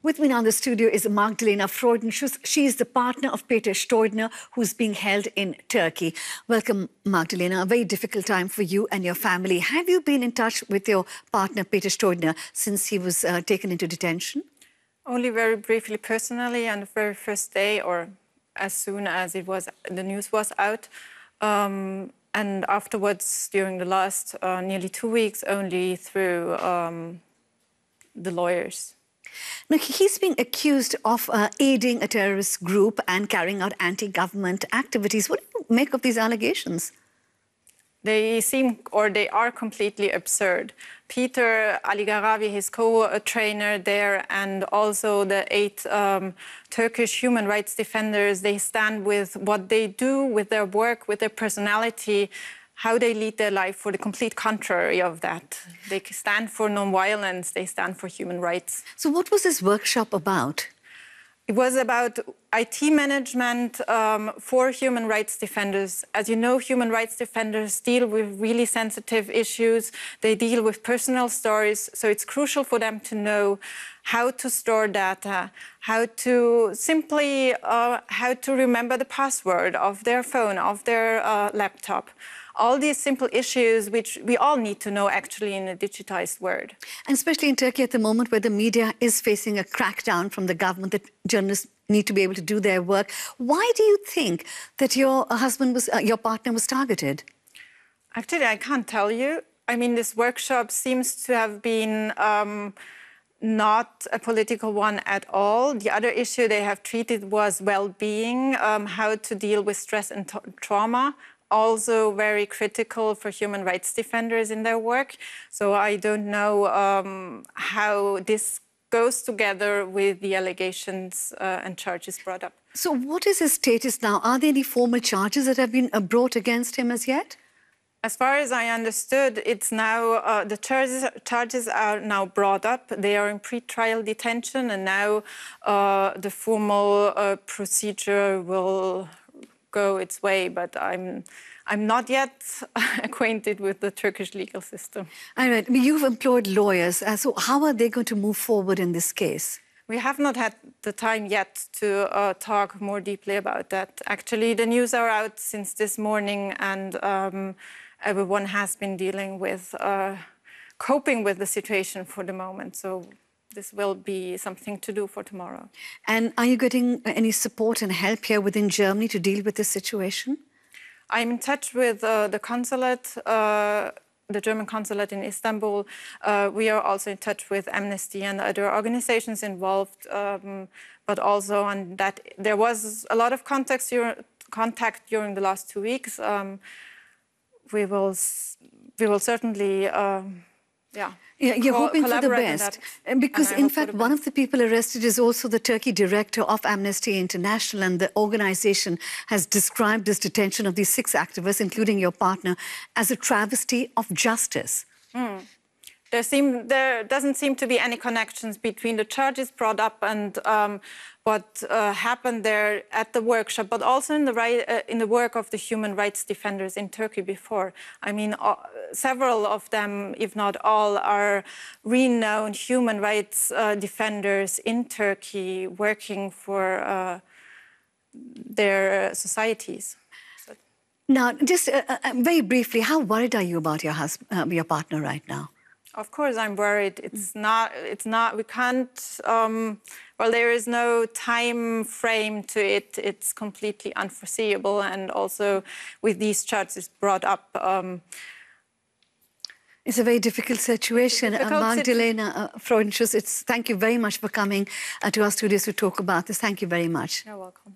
With me now in the studio is Magdalena Freudenschuss. She is the partner of Peter Steudtner, who's being held in Turkey. Welcome, Magdalena. A very difficult time for you and your family. Have you been in touch with your partner, Peter Steudtner, since he was taken into detention? Only very briefly personally, on the very first day, or as soon as the news was out. And afterwards, during the last nearly 2 weeks, only through the lawyers. Now, he's being accused of aiding a terrorist group and carrying out anti-government activities. What do you make of these allegations? They are completely absurd. Peter Ali Garavi, his co-trainer there, and also the 8 Turkish human rights defenders, they stand with what they do, with their work, with their personality, how they lead their life for the complete contrary of that. They stand for non-violence, they stand for human rights. So what was this workshop about? It was about IT management for human rights defenders. As you know, human rights defenders deal with really sensitive issues. They deal with personal stories, so it's crucial for them to know how to store data, how to remember the password of their phone, of their laptop. All these simple issues which we all need to know actually in a digitized world. And especially in Turkey at the moment where the media is facing a crackdown from the government, that journalists need to be able to do their work. Why do you think that your partner was targeted? Actually, I can't tell you. I mean, this workshop seems to have been not a political one at all. The other issue they have treated was well-being, how to deal with stress and trauma. Also very critical for human rights defenders in their work. So I don't know how this goes together with the allegations and charges brought up. So what is his status now? Are there any formal charges that have been brought against him as yet? As far as I understood, it's now the charges are now brought up. They are in pre-trial detention, and now the formal procedure will go its way, but I'm not yet acquainted with the Turkish legal system. All right. I mean, you've employed lawyers, so how are they going to move forward in this case? We have not had the time yet to talk more deeply about that. Actually, the news are out since this morning, and everyone has been dealing with coping with the situation for the moment. So this will be something to do for tomorrow. And are you getting any support and help here within Germany to deal with this situation? I'm in touch with the consulate, the German consulate in Istanbul. We are also in touch with Amnesty and other organizations involved, but also on that there was a lot of contact during the last 2 weeks. We will certainly, Yeah, you're hoping for the best. Because, in fact, one of the people arrested is also the Turkey director of Amnesty International, and the organization has described this detention of these 6 activists, including your partner, as a travesty of justice. There doesn't seem to be any connections between the charges brought up and what happened there at the workshop, but also in the work of the human rights defenders in Turkey before. I mean, several of them, if not all, are renowned human rights defenders in Turkey working for their societies. Now, just very briefly, how worried are you about your partner right now? Of course, I'm worried. We can't, well, there is no time frame to it. It's completely unforeseeable. And also with these charges brought up. It's a very difficult situation. Magdalena Freudenschuss, thank you very much for coming to our studios to talk about this. Thank you very much. You're welcome.